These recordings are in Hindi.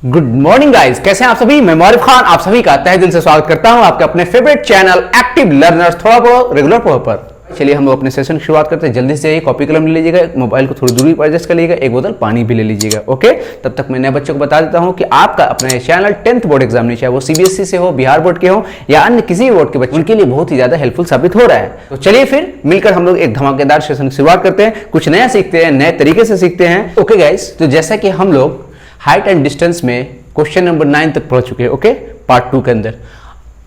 गुड मॉर्निंग गाइस, कैसे हैं आप सभी। मैं मौरिफ खान आप सभी का तहे दिल से स्वागत करता हूं आपके अपने फेवरेट चैनल एक्टिव लर्नर्स थोड़ा पढ़ो रेगुलर पढ़ो पर। चलिए हम लोग अपने सेशन की शुरुआत करते हैं। जल्दी से कॉपी कलम ले लीजिएगा, मोबाइल को थोड़ी दूरी पर एडजस्ट कर लीजिएगा, एक बोतल पानी भी ले लीजिएगा। ओके, तब तक मैं नए बच्चों को बता देता हूं कि आपका अपने चैनल 10th बोर्ड एग्जाम चाहे वो सीबीएसई से हो, बिहार बोर्ड के हो या अन्य किसी बोर्ड के बच्चों, उनके लिए बहुत ही ज्यादा हेल्पफुल साबित हो रहा है। तो चलिए फिर मिलकर हम लोग एक धमाकेदार सेशन की शुरुआत करते हैं, कुछ नया सीखते हैं, नए तरीके से सीखते हैं। ओके गाइस, तो जैसा कि हम लोग हाइट एंड डिस्टेंस में क्वेश्चन नंबर 9 तक पढ़ चुके हैं, ओके, पार्ट 2 के अंदर।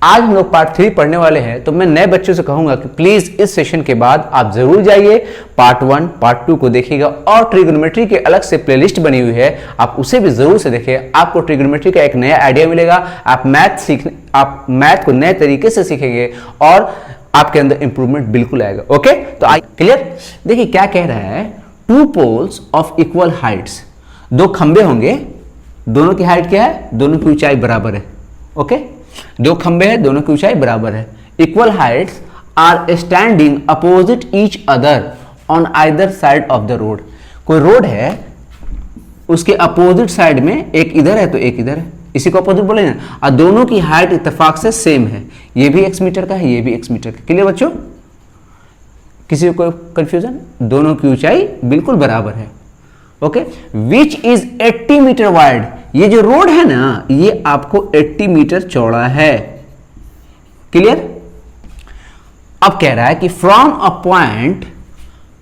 आज हम लोग पार्ट 3 पढ़ने वाले हैं। तो मैं नए बच्चों से कहूंगा कि प्लीज इस सेशन के बाद आप जरूर जाइए, पार्ट 1 पार्ट 2 को देखिएगा और ट्रिग्नोमेट्री के अलग से प्लेलिस्ट बनी हुई है, आप उसे भी जरूर से देखें। आपको ट्रिग्नोमेट्री का एक नया आइडिया मिलेगा, आप मैथ को नए तरीके से सीखेंगे और आपके अंदर इंप्रूवमेंट बिल्कुल आएगा। ओके, तो आई क्लियर। देखिए क्या कह रहा है, two poles of equal heights, दो खंबे होंगे, दोनों की हाइट क्या है, दोनों की ऊंचाई बराबर है। ओके, दो खंबे हैं, दोनों की ऊंचाई बराबर है। Equal heights are standing opposite each other on either side of the road. कोई रोड है, उसके अपोजिट साइड में एक इधर है तो एक इधर है, इसी को अपोजिट बोले ना, और दोनों की हाइट इत्तेफाक से सेम है। ये भी x मीटर का है, ये भी x मीटर का। क्लियर बच्चों, किसी को कंफ्यूजन? दोनों की ऊंचाई बिल्कुल बराबर है। Okay, which is 80 metre wide. ये जो रोड है ना, ये आपको 80 मीटर चौड़ा है। क्लियर। अब कह रहा है कि from a point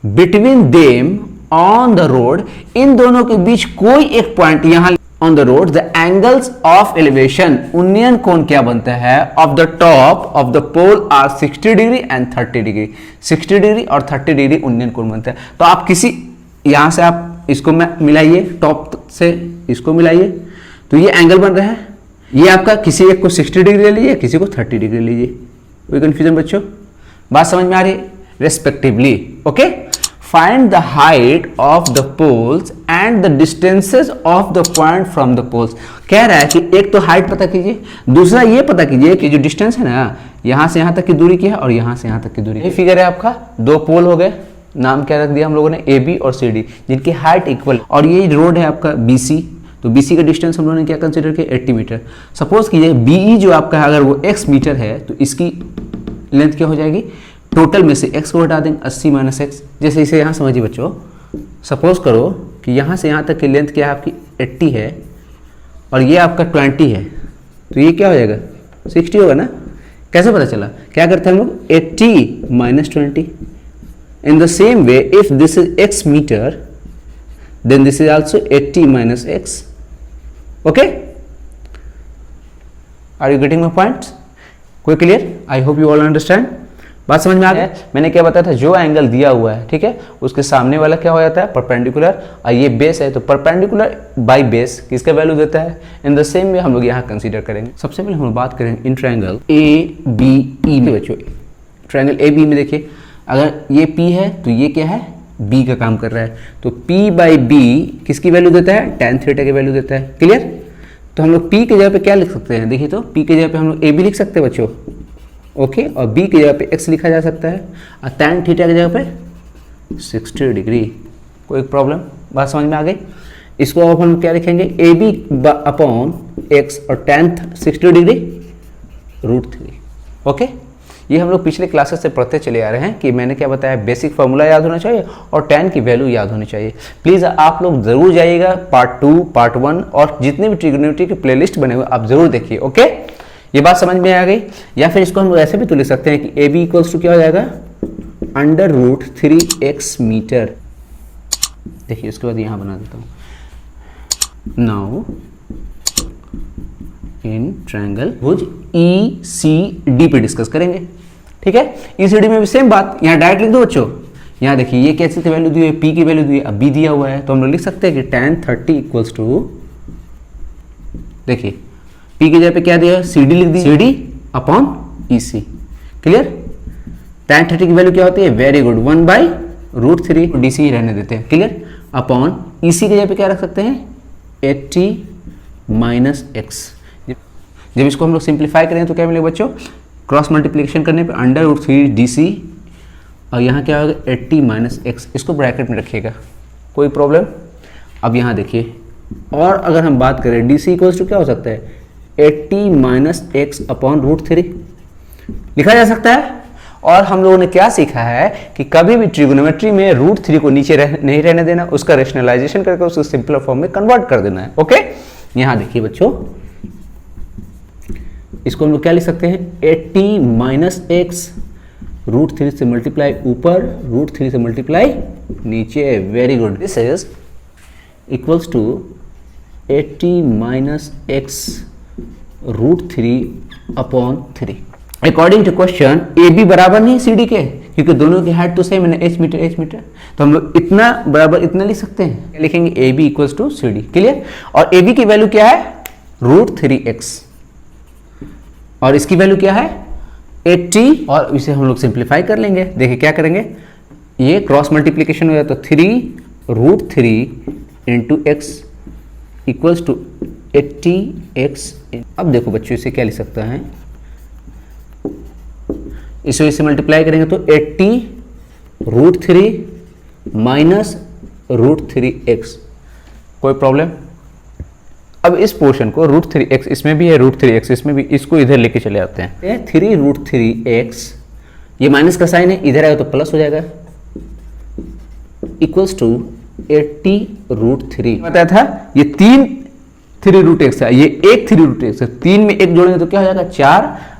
between them on the road, इन दोनों के बीच कोई एक पॉइंट यहां on the road, the angles of elevation, उन्नयन कोण क्या बनता है, of the top of the pole are 60 degree and 30 degree. 60 degree और 30 डिग्री उन्नयन कोण बनता है। तो आप किसी यहां से आप इसको मिलाइए, टॉप से इसको मिलाइए, तो ये एंगल बन रहा है। ये आपका किसी एक को 60 डिग्री ले लीजिए, किसी को 30 डिग्री लीजिए। कोई कंफ्यूजन बच्चों? बात समझ में आ रही है? Respectively. Okay, find the height of the poles and the distances of the point from the poles. कह रहा है कि एक तो हाइट पता कीजिए, दूसरा ये पता कीजिए कि जो डिस्टेंस है ना, यहां से यहां तक की दूरी क्या है और यहां से यहां तक की दूरी। ये फिगर है आपका, दो पोल हो गए, नाम क्या रख दिया हम लोगों ने, ए बी और सी डी, जिनकी हाइट इक्वल। और ये रोड है आपका बी सी, तो बी सी का डिस्टेंस हम लोगों ने क्या कंसीडर किया, 80 मीटर। सपोज कीजिए बीई जो आपका है, अगर वो x मीटर है तो इसकी लेंथ क्या हो जाएगी, टोटल में से x को हटा देंगे, 80 माइनस x। जैसे इसे यहाँ समझिए बच्चों, सपोज करो कि यहाँ से यहाँ तक की लेंथ क्या है आपकी 80 है और ये आपका 20 है, तो ये क्या हो जाएगा 60 होगा ना। कैसे पता चला? क्या करते हैं हम लोग, 80 minus 20। In the same way, if this is x meter, then this is also 80 minus x. Okay? Are you getting my points? कोई clear? I hope you all understand. बात समझ में आ गई? मैंने क्या बताया था, जो एंगल दिया हुआ है, ठीक है, उसके सामने वाला क्या हो जाता है, परपेंडिकुलर। और ये बेस है, तो परपेंडिकुलर बाई बेस किसका वैल्यू देता है। इन द सेम वे हम लोग यहाँ कंसीडर करेंगे। सबसे पहले हम लोग बात करेंगे in triangle A B E में। बच्चों ट्रायंगल ए बी में देखिए, अगर ये P है तो ये क्या है, B का काम कर रहा है, तो P बाई बी किसकी वैल्यू देता है, tan थीटा की वैल्यू देता है। क्लियर। तो हम लोग P की जगह पे क्या लिख सकते हैं, देखिए तो P की जगह पे हम लोग AB लिख सकते हैं बच्चों। ओके, और B की जगह पे X लिखा जा सकता है, और tan थीटा की जगह पे 60 डिग्री। कोई प्रॉब्लम? बात समझ में आ गई। इसको अब हम क्या लिखेंगे, AB अपॉन X और tan 60 डिग्री √3। ओके, ये हम लोग पिछले क्लासेस से पढ़ते चले आ रहे हैं कि मैंने क्या बताया, बेसिक फार्मूला याद होना चाहिए और tan की वैल्यू याद होनी चाहिए। प्लीज़ आप लोग जरूर जाइएगा, पार्ट 2 पार्ट 1 और जितने भी ट्रिग्नोमेट्री के प्लेलिस्ट बने हुए आप जरूर देखिए। ओके, ये बात समझ में आ गई। या फिर इसको हम लोग ऐसे भी तो लिख सकते हैं कि ए बी इक्वल्स टू क्या हो जाएगा, √3x मीटर। देखिए उसके बाद यहाँ बना देता हूँ। Now in triangle Bhuj ECD पे डिस्कस करेंगे, ठीक है। ECD में भी सेम बात, यहाँ डायरेक्ट लिख दो बच्चों। यहाँ देखिए ये कैसे की वैल्यू दी है, P की वैल्यू दी है, अब B दिया हुआ है, तो हम लोग लिख सकते हैं कि tan 30 इक्वल्स टू, देखिए P की जगह पे क्या दिया है, CD लिख दी, CD upon EC। Clear. tan 30 की वैल्यू क्या होती है, वेरी गुड, 1/√3, DC ही रहने देते हैं। क्लियर। अपॉन EC की जगह पे क्या रख सकते हैं, 80 माइनस x। जब इसको हम लोग सिंप्लीफाई करें तो क्या मिलेगा बच्चों, क्रॉस मल्टीप्लिकेशन करने पे √3 DC और यहाँ क्या होगा 80 माइनस x। इसको ब्रैकेट में रखिएगा, कोई प्रॉब्लम? अब यहाँ देखिए और अगर हम बात करें डी सी इक्वल्स टू क्या हो सकता है 80 माइनस एक्स अपॉन रूट 3 लिखा जा सकता है। और हम लोगों ने क्या सीखा है कि कभी भी ट्रिगोनोमेट्री में रूट 3 को नीचे नहीं रहने देना, उसका रेशनलाइजेशन करके उसको सिंपलर फॉर्म में कन्वर्ट कर देना है। ओके, यहां देखिए बच्चों, इसको हम लोग क्या लिख सकते हैं 80 माइनस एक्स रूट 3 से मल्टीप्लाई ऊपर, रूट 3 से मल्टीप्लाई नीचे। Very good, this is equals to 80 minus x root 3 upon 3। According to question A B बराबर नहीं सी डी के, क्योंकि दोनों की हाइट तो सेम है ना, एच मीटर, तो हम लोग इतना बराबर इतना लिख सकते हैं। क्या लिखेंगे A B equals to C D. Clear. और ए बी की वैल्यू क्या है रूट 3x और इसकी वैल्यू क्या है 80, और इसे हम लोग सिंप्लीफाई कर लेंगे। देखिए क्या करेंगे, ये क्रॉस मल्टीप्लीकेशन हो जाए तो 3 root 3 into x equals to 80x। अब देखो बच्चों इसे क्या लिख सकता है, इसे मल्टीप्लाई करेंगे तो 80 रूट 3 माइनस रूट 3x। कोई प्रॉब्लम। अब इस पोर्शन को रूट 3x इसमें भी है, रूट 3x इसमें भी, इसको इधर लेके चले आते हैं। 3 रूट 3x, ये माइनस का साइन है, इधर आएगा तो प्लस हो जाएगा, इक्वल्स टू 80 रूट 3। बताया था ये 3 रूट एक्स है, ये एक 3 रूट एक्स है, 3 में एक जोड़ेंगे तो क्या हो जाएगा 4,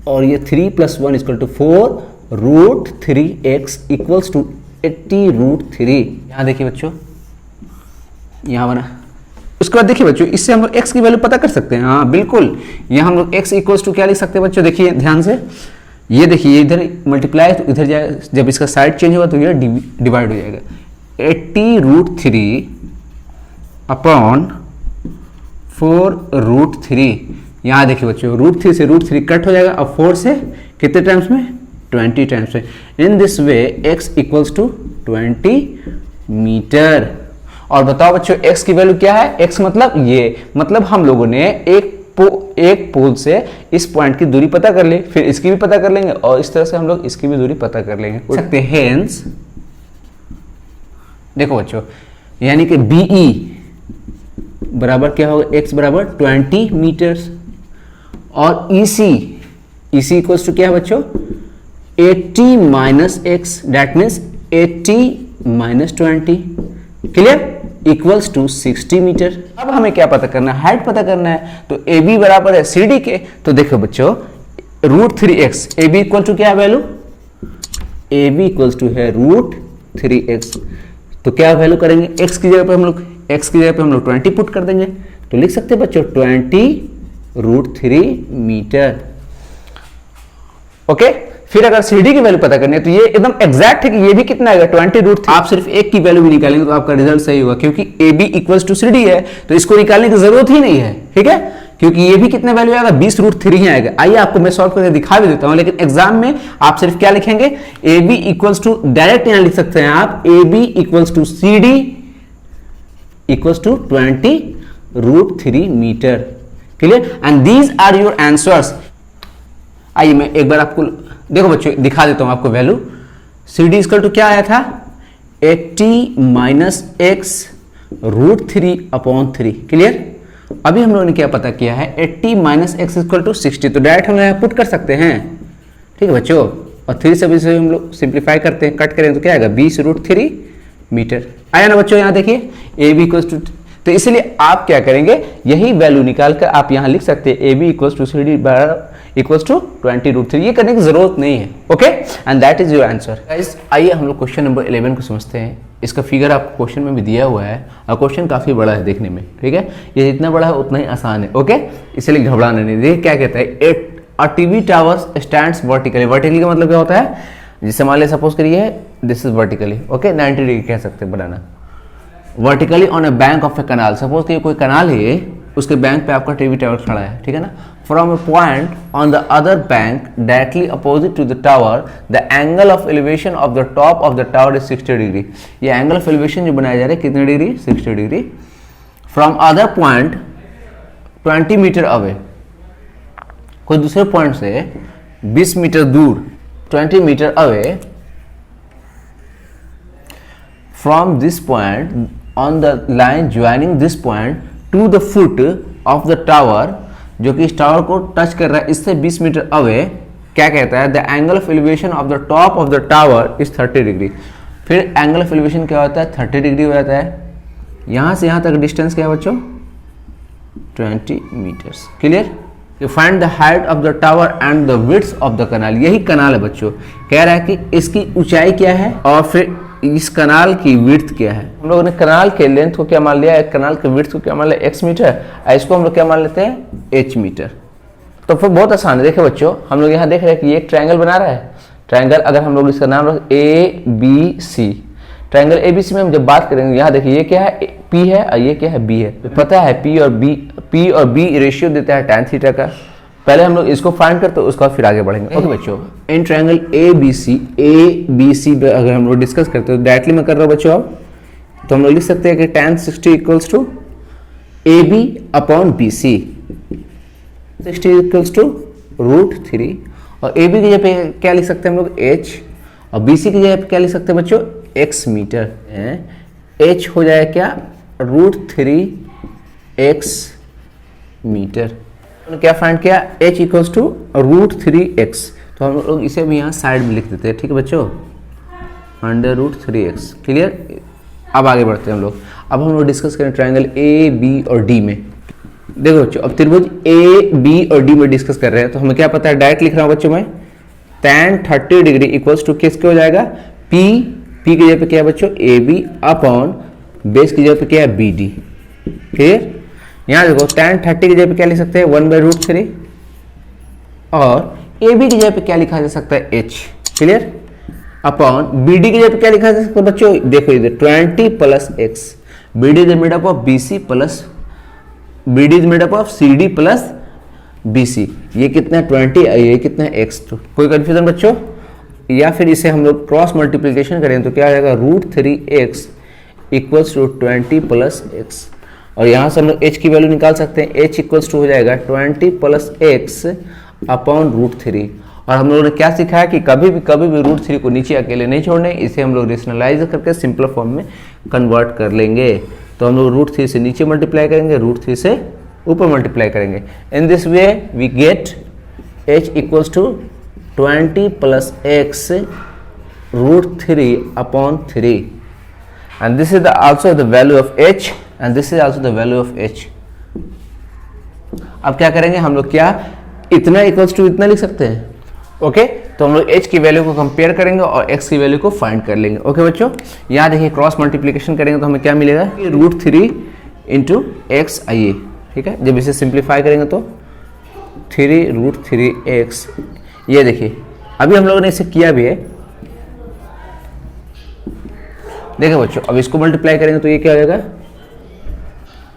और ये 3 + 1 = 4 root 3x equals to 80 root 3। यहां देखिए बच्चों, यहां बना। उसके बाद देखिए बच्चों, इससे हम लोग x की वैल्यू पता कर सकते हैं। हाँ बिल्कुल, यहां हम लोग x इक्वल्स टू क्या लिख सकते हैं बच्चों, देखिए ध्यान से, ये देखिए इधर मल्टीप्लाई तो इधर जाएगा, जब इसका साइड चेंज होगा तो ये डिवाइड हो जाएगा। 80 रूट 3 अपॉन 4 रूट 3। यहां देखिए बच्चों, रूट 3 से रूट 3 कट हो जाएगा, अब 4 से कितने टाइम्स में 20 टाइम्स में। In this way x equals to 20 metre. और बताओ बच्चों x की वैल्यू क्या है, x मतलब ये, मतलब हम लोगों ने एक पोल से इस पॉइंट की दूरी पता कर ली, फिर इसकी भी पता कर लेंगे, और इस तरह से हम लोग इसकी भी दूरी पता कर लेंगे सकते हैं। हेंस देखो बच्चों, यानी कि BE बराबर क्या होगा, x बराबर 20 मीटर्स, और EC इक्वल्स टू क्या है बच्चों 80 minus x, that means 80 minus 20। Clear, equals to 60 metre. अब हमें क्या पता करना है, हाइट पता करना है। तो AB बराबर है CD के, तो देखो बच्चों root 3x, AB equal to क्या है वैल्यू, AB इक्वल्स टू है रूट 3x। तो क्या वैल्यू करेंगे, x की जगह पे हम लोग 20 पुट कर देंगे, तो लिख सकते हैं बच्चों 20 रूट 3 मीटर। ओके, फिर अगर CD की वैल्यू पता करनी है तो ये एकदम एग्जैक्ट है कि ये भी कितना आएगा 20 रूट 3। आप सिर्फ एक की वैल्यू भी निकालेंगे तो आपका रिजल्ट सही होगा, क्योंकि AB इक्वल्स टू CD है, तो इसको निकालने की जरूरत ही नहीं है। ठीक है, क्योंकि ये भी कितने वैल्यू आएगा 20 रूट 3 ही आएगा। आइए आपको मैं सॉल्व करके दिखा भी देता हूं, लेकिन एग्जाम में आप सिर्फ क्या लिखेंगे, AB इक्वल्स टू, डायरेक्ट यहां लिख सकते हैं आप AB equals to CD equals to 20 root 3 metre. Clear, and these are your answers. आइए मैं एक बार आपको देखो बच्चों दिखा देता हूं आपको वैल्यू। CD इक्वल टू क्या आया था 80 minus x root 3 upon 3। Clear, अभी हम लोगों ने क्या पता किया है 80 माइनस एक्स इक्वल टू 60, तो डायरेक्ट हम यहाँ पुट कर सकते हैं। ठीक है बच्चों, और 3 से हम लोग सिंप्लीफाई करते हैं, कट करें तो क्या आएगा 20 रूट 3 मीटर। आया ना बच्चों, यहाँ देखिए AB इक्वल टू, तो इसलिए आप क्या करेंगे, यही वैल्यू निकालकर आप यहाँ लिख सकते हैं AB equal to CD equals to 20 root 3। ये करने की जरूरत नहीं है। Okay, and that is your answer. Guys आइए हम लोग क्वेश्चन नंबर 11 को समझते हैं। इसका फिगर आपको क्वेश्चन में भी दिया हुआ है, और क्वेश्चन काफी बड़ा है देखने में। ठीक है, ये जितना बड़ा है उतना ही आसान है। ओके, इसलिए घबराना नहीं। देखिए क्या कहता है, a TV tower stands vertically. Vertically का मतलब क्या होता है, जिससे मान लिया सपोज करिए this is vertically, okay 90 degree कह सकते हैं बनाना। Vertically on a bank of a canal, suppose कि कोई कनाल है, उसके बैंक पे आपका टीवी टावर खड़ा है। ठीक है ना, from a point on the other bank directly opposite to the tower, the angle of elevation of the top of the tower is 60 degree. ये एंगल ऑफ एलिवेशन जो बनाया जा रहा है कितने degree, 60 degree. From other point 20 metre away, कोई दूसरे पॉइंट से 20 मीटर दूर, 20 metre away from this point on the line joining this point to the foot of the tower, जो कि इस टावर को टच कर रहा है इससे 20 मीटर अवे, क्या कहता है, the angle of elevation of the top of the tower is 30 degree. फिर एंगल ऑफ एलिवेशन क्या होता है, 30 डिग्री हो जाता है। यहाँ से यहाँ तक डिस्टेंस क्या है बच्चों, 20 metres. Clear. You find the height of the tower and the width of the canal. यही कनाल है बच्चों, कह रहा है कि इसकी ऊंचाई क्या है और फिर इस कनाल की विड्थ क्या है। हम लोगों ने कनाल के लेंथ को क्या मान लिया है, कनाल के विड्थ को क्या मान लिया, x मीटर, और इसको हम लोग क्या मान लेते हैं, h मीटर। तो फिर बहुत आसान है। देखिए बच्चों, हम लोग यहाँ देख रहे हैं कि ये एक ट्रायंगल बना रहा है। ट्रायंगल, अगर हम लोग इसका नाम रख ABC, ट्रायंगल ABC में हम जब बात करेंगे, यहाँ देखिए ये क्या है, P है और ये क्या है, B है। पता है P और B रेशियो देता है tan थीटा का। पहले हम लोग इसको फाइंड करते हैं, उसके बाद फिर आगे बढ़ेंगे। ओके बच्चों, इन ट्रायंगल ABC पे अगर हम लोग डिस्कस करते हैं, डायरेक्टली मैं कर रहा हूँ बच्चों, अब तो हम लोग लिख सकते हैं कि tan 60 equals to AB upon BC, 60 equals to √3, और AB की जगह पे क्या लिख सकते हैं हम लोग, H, और BC की जगह पे क्या लिख सकते हैं बच्चों, x मीटर है। H हो जाए क्या, √3x मीटर। तो क्या फाइंड किया, H इक्वल्स टू √3x, तो हम लोग इसे भी यहाँ साइड में लिख देते हैं। ठीक है बच्चों, √3x। क्लियर। अब आगे बढ़ते हैं हम लोग। अब हम लोग डिस्कस करें ट्रायंगल AB और D में। देखो बच्चों, अब त्रिभुज AB और D में डिस्कस कर रहे हैं, तो हमें क्या पता है, डायरेक्ट लिख रहा हूँ बच्चों मैं, tan 30 डिग्री इक्वल्स टू किसके हो जाएगा, P की जगह पे क्या है बच्चों, AB अपॉन बेस की जगह पे क्या है, BD। क्लियर। यहाँ देखो tan 30 की जगह पे क्या लिख सकते हैं, 1/√3, और AB की जगह पे क्या लिखा जा सकता है, H। क्लियर। अपॉन BD की जगह पे क्या लिखा जा सकता है बच्चों, देखो इधर 20 plus x, BD is made up of BC plus BD is made up of CD plus BC। ये कितना है 20, ये कितना है x। तो कोई कंफ्यूजन बच्चों, या फिर इसे हम लोग क्रॉस मल्टीप्लिकेशन करें तो क्या आ जाएगा, √3x equals to 20 plus x, और यहाँ से हम लोग h की वैल्यू निकाल सकते हैं। h इक्वल्स टू हो जाएगा 20 प्लस x अपॉन √3। और हम लोगों ने क्या सीखा है कि कभी भी √3 को नीचे अकेले नहीं छोड़ने, इसे हम लोग रेशनलाइज करके सिंपल फॉर्म में कन्वर्ट कर लेंगे। तो हम लोग √3 से नीचे मल्टीप्लाई करेंगे, √3 से ऊपर मल्टीप्लाई करेंगे। In this way we get h equals to 20 plus x √3 upon 3, and this is also the value of h, and this is also the value of h। अब क्या करेंगे हम लोग, क्या इतना इक्वल्स टू इतना लिख सकते हैं। ओके, तो हम लोग h की वैल्यू को कंपेयर करेंगे और x की वैल्यू को फाइंड कर लेंगे। ओके बच्चों, यहाँ देखिए क्रॉस मल्टीप्लिकेशन करेंगे तो हमें क्या मिलेगा, √3 इंटू x आइए। ठीक है, जब इसे सिंप्लीफाई करेंगे तो 3√3x। ये देखिए अभी हम लोगों ने इसे किया भी है। देखो बच्चों, अब इसको मल्टीप्लाई करेंगे तो ये क्या हो जाएगा,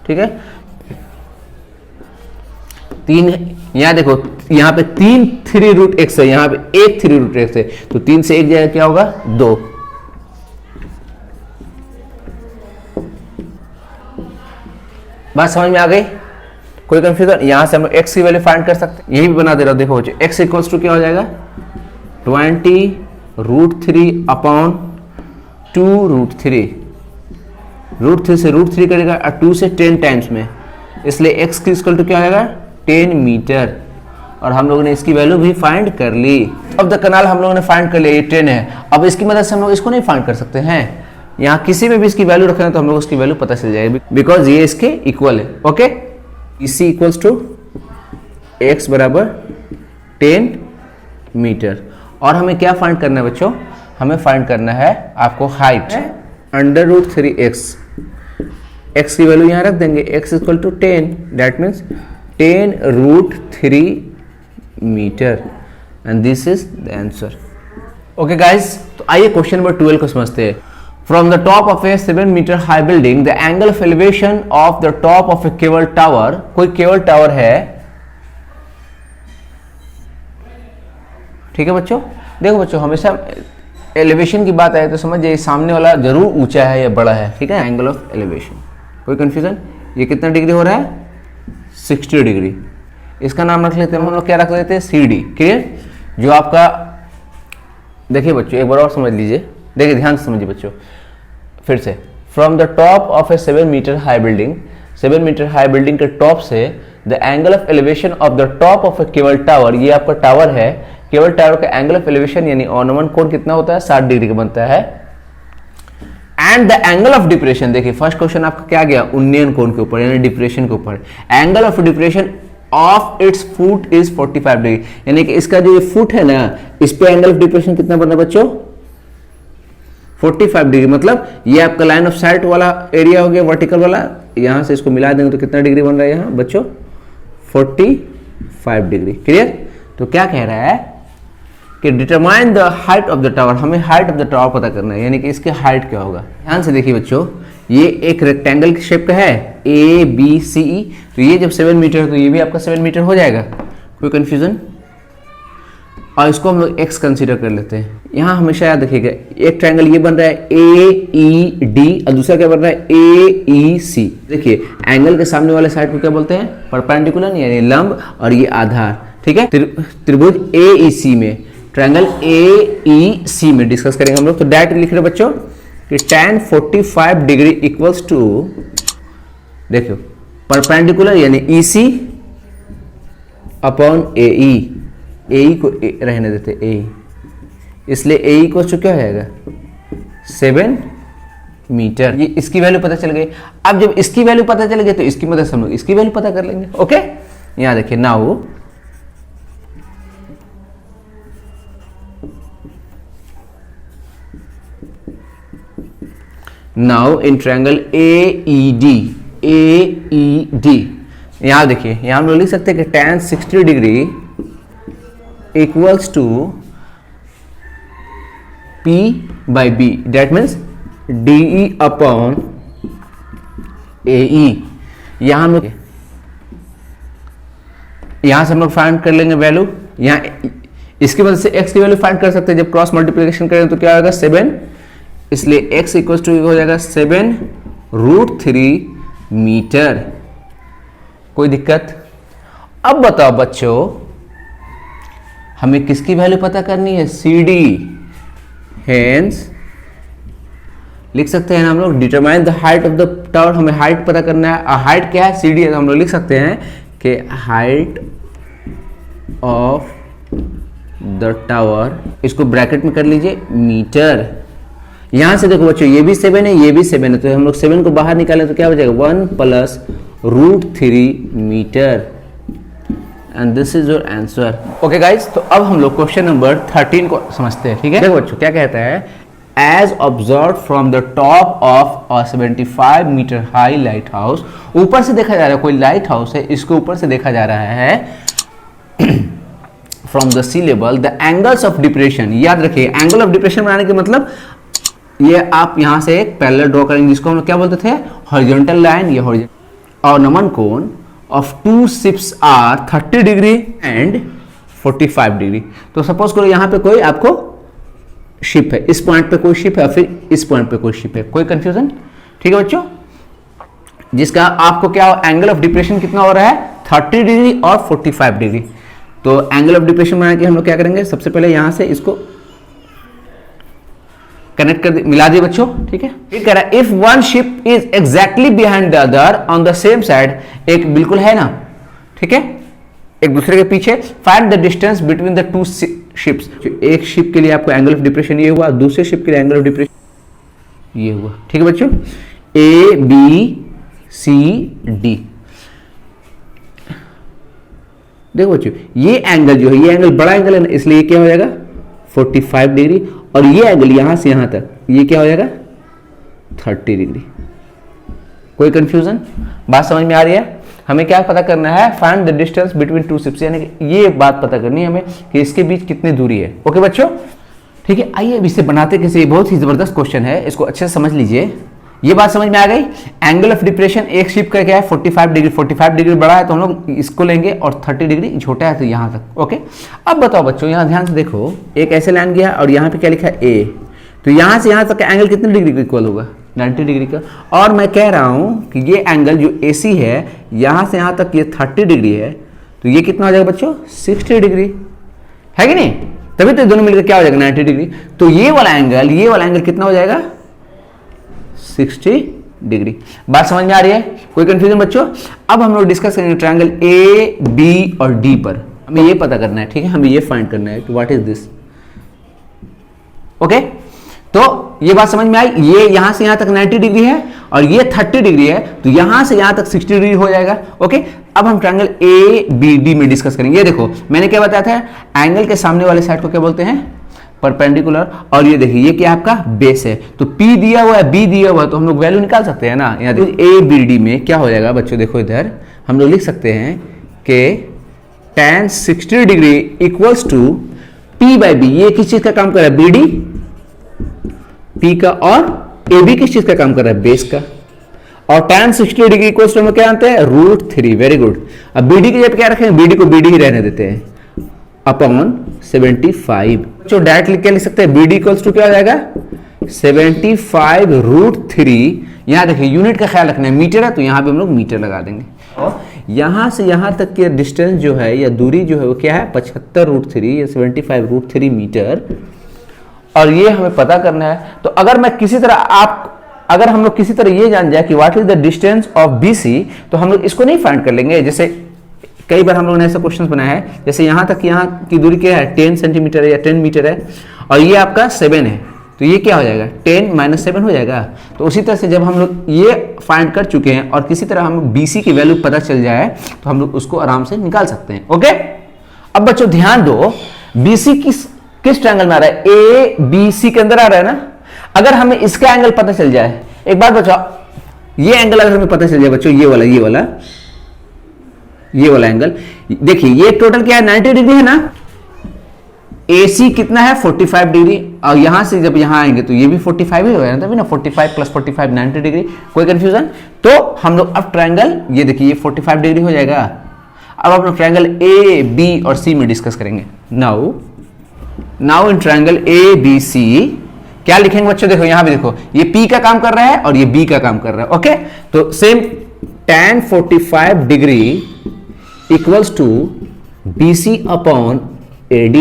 ठीक है, 3। यहाँ देखो, यहाँ पे 3√x है, यहाँ पे 1 3√x है, तो 3 से 1 जाएगा क्या होगा, 2। बात समझ में आ गई, कोई कंफ्यूजन। यहां से हम x की वैल्यू फाइंड कर सकते हैं, यही भी बना दे रहा हूं। देखो बच्चों, x इक्वल्स टू क्या हो जाएगा, 20√3 अपॉन 2√3। √3 से √3 करेगा और 2 से 10 टाइम्स में, इसलिए x की इक्वल टू क्या हो जाएगा, 10 मीटर। और हम लोगों ने इसकी वैल्यू भी फाइंड कर ली। अब द कनाल हम लोगों ने फाइंड कर लिया, ये 10 है। अब इसकी मदद से हम लोग इसको नहीं फाइंड कर सकते हैं, यहाँ किसी में भी इसकी वैल्यू रखेंगे तो हम लोग उसकी वैल्यू पता चल जाएगी, बिकॉज ये इसके इक्वल है। ओके, इसी इक्वल्स टू x बराबर 10 मीटर। और हमें क्या फाइंड करना है बच्चों, हमें फाइंड करना है आपको हाइट, √3x। x की वैल्यू यहाँ रख देंगे, x equal to 10, that means 10√3 metre, and this is the answer. Okay guys, तो आइए क्वेश्चन नंबर 12 को समझते हैं। From the top of a 7 meter high building, the angle of elevation of the top of a cable tower, कोई केबल टावर है, ठीक है बच्चों। देखो बच्चों, हमेशा एलिवेशन की बात आए तो समझ जाइए सामने वाला जरूर ऊंचा है या बड़ा है, ठीक है। एंगल ऑफ एलिवेशन, कोई कंफ्यूजन। ये कितना डिग्री हो रहा है, 60 डिग्री। इसका नाम रख लेते हैं हम लोग, क्या रख लेते हैं, CD। क्लियर। जो आपका, देखिए बच्चों एक बार और समझ लीजिए, देखिए ध्यान से समझिए बच्चों, फिर से from the top of a 7 metre high building, 7 metre high building के टॉप से the angle of elevation of the top of a cable tower, ये आपका टावर है, केबल टावर का एंगल ऑफ एलिवेशन यानी ऑर्नामेंट कोण कितना होता है, 60 डिग्री का बनता है। And the angle of depression, देखिए फर्स्ट क्वेश्चन आपका क्या गया, उन्नयन कोण के ऊपर यानी डिप्रेशन के ऊपर। Angle of depression of its foot is 45 degree, यानी कि इसका जो ये फुट है ना, इस पे एंगल ऑफ डिप्रेशन कितना बन रहा है बच्चों, 45 डिग्री। मतलब ये आपका लाइन ऑफ साइट वाला एरिया हो गया, वर्टिकल वाला, यहां से इसको मिला देंगे तो कितना डिग्री बन रहा है यहाँ बच्चों, 45 डिग्री। क्लियर? तो क्या कह रहा है कि determine the height of the tower, हमें हाइट ऑफ द टावर पता करना है, यानी कि इसके हाइट क्या होगा। ध्यान से देखिए बच्चों, ये एक रेक्टेंगल की शेप का है ABCE, तो ये जब 7 मीटर है तो ये भी आपका 7 मीटर हो जाएगा, कोई कंफ्यूजन? और इसको हम लोग x कंसीडर कर लेते हैं। यहाँ हमेशा याद रखिएगा, एक ट्रायंगल ये बन रहा है AED और दूसरा क्या बन रहा है AEC। देखिए एंगल के सामने वाले साइड को क्या बोलते हैं, परपेंडिकुलर यानी लंब, और ये आधार। ठीक है, त्रिभुज AEC में, ट्रायंगल AEC में डिस्कस करेंगे हम लोग। तो डायरेक्ट लिख रहे बच्चों कि tan 45 डिग्री इक्वल्स टू, देखो परपेंडिकुलर यानी EC अपॉन AE, AE को रहने देते AE, इसलिए AE को क्या हो जाएगा 7 मीटर। ये इसकी वैल्यू पता चल गई। अब जब इसकी वैल्यू पता चल गई तो इसकी मदद से हम लोग इसकी वैल्यू पता कर लेंगे। ओके, यहां देखिए, नाउ इन ट्रायंगल AED, यहां देखिए, यहां हम लोग लिख सकते हैं कि tan 60 degree equals to P by B, that means DE upon AE। यहां हम लोग यहां से हम लोग फाइंड कर लेंगे वैल्यू, यहां इसकी वजह से x की वैल्यू फाइंड कर सकते हैं। जब क्रॉस मल्टीप्लिकेशन करें तो क्या होगा 7, इसलिए x इक्वल टू हो जाएगा 7√3 मीटर। कोई दिक्कत? अब बताओ बच्चों, हमें किसकी वैल्यू पता करनी है, CD। हेंस लिख सकते हैं हम लोग determine the height of the tower, हमें हाइट पता करना है। हाइट क्या है, CD है, तो हम लोग लिख सकते हैं कि हाइट ऑफ द टावर, इसको ब्रैकेट में कर लीजिए मीटर। यहां से देखो बच्चों, ये भी 7 है, ये भी 7 है, तो हम लोग 7 को बाहर निकालें तो क्या हो जाएगा 1 + √3 metre. And this is your answer. Okay guys, तो अब हम लोग क्वेश्चन नंबर 13 को समझते हैं। ठीक है, देखो बच्चों क्या कहता है, as observe from the top of a 75 metre high lighthouse, ऊपर से देखा जा रहा है, कोई लाइट हाउस है, इसको ऊपर से देखा जा रहा है from the sea level the angles of depression. याद रखिए, एंगल ऑफ डिप्रेशन बनाने के मतलब ये आप यहां से एक पैरेलल ड्रॉ करेंगे, जिसको हम लोग क्या बोलते थे, हॉरिजॉन्टल लाइन या हॉरिजॉन्टल। और नमन कोण of 2 ships are 30 degree and 45 degree. तो सपोज करो यहां पे कोई आपको शिप है, इस पॉइंट पे कोई शिप है, फिर इस पॉइंट पे कोई शिप है। कोई कंफ्यूजन? ठीक है बच्चों, जिसका आपको क्या एंगल ऑफ डिप्रेशन कितना हो रहा है, 30 डिग्री और 45 डिग्री। तो एंगल ऑफ डिप्रेशन बना के हम लोग क्या करेंगे, सबसे पहले यहां से इसको कनेक्ट कर मिला दिए बच्चों। ठीक है, ये कह रहा है if one ship is exactly behind the other on the same side, एक बिल्कुल है ना, ठीक है, एक दूसरे के पीछे, find the distance between the two ships. एक शिप के लिए आपको एंगल ऑफ डिप्रेशन ये हुआ, दूसरे शिप के लिए एंगल ऑफ डिप्रेशन ये हुआ। ठीक है बच्चों, ABCD। देखो बच्चों, ये एंगल जो है, ये एंगल बड़ा एंगल है ना, इसलिए क्या हो जाएगा 45 डिग्री, और ये एंगल यहां से यहां तक ये क्या हो जाएगा 30 डिग्री। कोई कंफ्यूजन? बात समझ में आ रही है? हमें क्या पता करना है, find the distance between two ships, यानी कि ये बात पता करनी है हमें कि इसके बीच कितनी दूरी है। ओके बच्चों, ठीक है, आइए अब इसे बनाते कैसे। ये बहुत ही जबरदस्त क्वेश्चन है, इसको अच्छे से समझ लीजिए। ये बात समझ में आ गई। एंगल ऑफ डिप्रेशन एक शिप का क्या है 45 डिग्री, 45 डिग्री बड़ा है तो हम लोग इसको लेंगे, और 30 डिग्री छोटा है तो यहां तक। ओके, अब बताओ बच्चों, यहां ध्यान से देखो, एक ऐसे लाइन गया और यहां पे क्या लिखा है A, तो यहां से यहां तक का एंगल कितने डिग्री का इक्वल होगा, 90 डिग्री का। और मैं कह रहा हूं कि ये एंगल जो AC है, यहां से यहां तक ये 30 डिग्री है, तो ये कितना हो जाएगा बच्चों 60 डिग्री, है कि नहीं? तभी तो दोनों मिलकर क्या हो जाएगा 90 डिग्री। तो ये वाला एंगल कितना हो जाएगा 60 डिग्री। बात समझ में आ रही है? कोई कंफ्यूजन बच्चों? अब हम लोग डिस्कस करेंगे ट्रायंगल ए बी और डी पर। हमें ये पता करना है, ठीक है, हमें ये फाइंड करना है व्हाट इज दिस। ओके, तो ये बात समझ में आई। ये यहां से यहां तक 90 डिग्री है और ये 30 डिग्री है, तो यहां से यहां तक 60 डिग्री हो जाएगा। ओके, अब हम ट्रायंगल ए बी डी में डिस्कस करेंगे। ये देखो मैंने क्या बताया था, एंगल के सामने वाले साइड को क्या बोलते हैं? परपेंडिकुलर। और ये देखिए ये क्या आपका बेस है, तो P दिया हुआ है, B दिया हुआ है, तो हम लोग वैल्यू निकाल सकते हैं ना। यहाँ देखो ए बी डी में क्या हो जाएगा बच्चों, देखो इधर हम लोग लिख सकते हैं कि tan 60 degree equals to P by B. ये किस चीज का काम कर रहा है? बी डी, P का, और ए बी किस चीज का काम कर रहा है? बेस का। और tan 60 डिग्री इक्वल्स टू हम क्या जानते हैं? √3। Very good. अब बी डी की जगह क्या रखेंगे? बी डी को बी डी ही रहने देते हैं, अपॉन 75। जो डायरेक्ट लिख के लिख सकते हैं, बी डी इक्वल्स टू क्या हो जाएगा? 75√3। यहां देखिए यूनिट का ख्याल रखना है, मीटर है तो यहां पे हम लोग मीटर लगा देंगे। और यहां से यहां तक के डिस्टेंस जो है या दूरी जो है वो क्या है? 75√3 या 75√3 मीटर। और ये हमें पता करना है। तो अगर मैं किसी तरह अगर हम लोग किसी तरह ये जान जाए कि what is the distance of BC, तो हम लोग इसको नहीं फाइंड कर लेंगे। जैसे कई बार हम लोगों ने ऐसा क्वेश्चन बनाया है, जैसे यहां तक यहां की दूरी क्या है? 10 सेंटीमीटर है या 10 मीटर है, और ये आपका 7 है, तो ये क्या हो जाएगा? 10 - 7 हो जाएगा। तो उसी तरह से जब हम लोग ये फाइंड कर चुके हैं और किसी तरह हम BC की वैल्यू पता चल जाए, तो हम लोग उसको आराम से निकाल सकते हैं। ओके, अब बच्चों ध्यान दो, BC किस ट्रायंगल में आ रहा है? ABC के अंदर आ रहा है ना। अगर हमें इसका एंगल पता चल जाए, एक बात बच्चों, ये एंगल अगर हमें पता चल जाए बच्चों, ये वाला एंगल, देखिए ये टोटल क्या है? 90 डिग्री है ना। AC कितना है? 45 डिग्री। और यहां से जब यहां आएंगे तो ये भी 45 ही होगा तभी ना, 45 + 45 90 डिग्री। कोई कंफ्यूजन? तो हम लोग अब ट्रायंगल, ये देखिए ये 45 डिग्री हो जाएगा। अब हम लोग ट्रायंगल A, B और C में डिस्कस करेंगे। नाउ इन ट्रायंगल ABC क्या लिखेंगे बच्चों? देखो यहां भी देखो, ये P का काम कर रहा है और ये B का काम कर रहा है। ओके, तो same tan 45 degree equals to BC upon AD।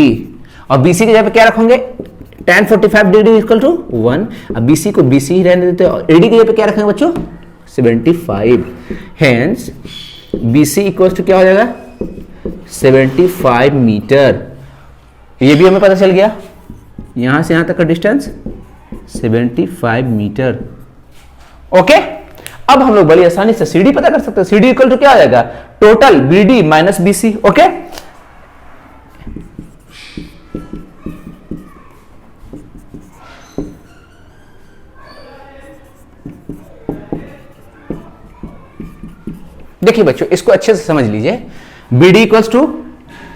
और BC की जगह पे क्या रखेंगे? tan 45 degree equal to 1। अब BC को BC ही रहने देते हैं, और AD की जगह पे क्या रखेंगे बच्चों? 75। हेंस BC इक्वल्स टू क्या हो जाएगा? 75 मीटर। ये भी हमें पता चल गया, यहां से यहां तक का डिस्टेंस 75 मीटर। ओके, अब हम लोग बड़ी आसानी से CD पता कर सकते हैं। CD इक्वल टू क्या हो जाएगा? Total BD minus BC। Okay, देखिए बच्चों इसको अच्छे से समझ लीजिए। BD equals to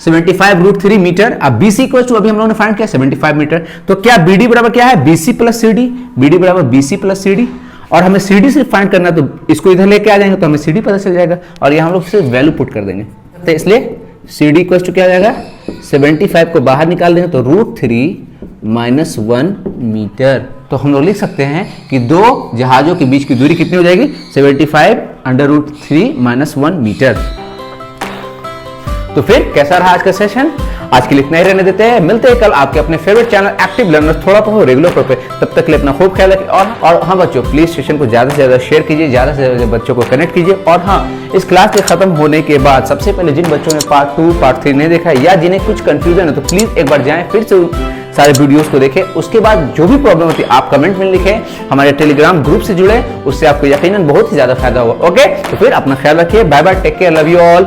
75√3 metre. अब BC इक्वल्स टू अभी हम लोगों ने फाइंड किया 75 मीटर। तो क्या BD बराबर क्या है? BC + CD। BD बराबर BC + CD। और हमें CD से फाइंड करना, तो इसको इधर लेके आ जाएंगे तो हमें CD पता चल जाएगा, और यहां हम लोग सिर्फ वैल्यू पुट कर देंगे। तो इसलिए CD इक्वल्स टू क्या हो जाएगा? 75 को बाहर निकाल देंगे तो √3 - 1 मीटर। तो हम लोग लिख सकते हैं कि दो जहाजों के बीच की दूरी कितनी हो जाएगी? 75√3 - 1 मीटर। तो फिर कैसा रहा आज का सेशन? आज के लिए इतना ही रहने देते हैं। मिलते हैं कल आपके अपने फेवरेट चैनल एक्टिव लर्नर्स थोड़ा पढ़ो रेगुलर पे। तब तक के लिए अपना खूब ख्याल रखें। और हाँ बच्चों, प्लीज सेशन को ज्यादा से ज्यादा शेयर कीजिए, ज्यादा से ज्यादा बच्चों को कनेक्ट कीजिए। और हाँ, इस क्लास के खत्म होने के बाद सबसे पहले जिन बच्चों ने पार्ट 2, पार्ट 3 नहीं देखा है, या जिन्हें कुछ कंफ्यूजन है, तो प्लीज एक बार जाएं, फिर से सारे वीडियोस को देखें। उसके बाद जो भी प्रॉब्लम होती है आप कमेंट में लिखें, हमारे टेलीग्राम ग्रुप से जुड़े, उससे आपको यकीनन बहुत ही ज्यादा फायदा होगा। ओके, तो फिर अपना ख्याल रखिए। Bye bye, take care, love you all.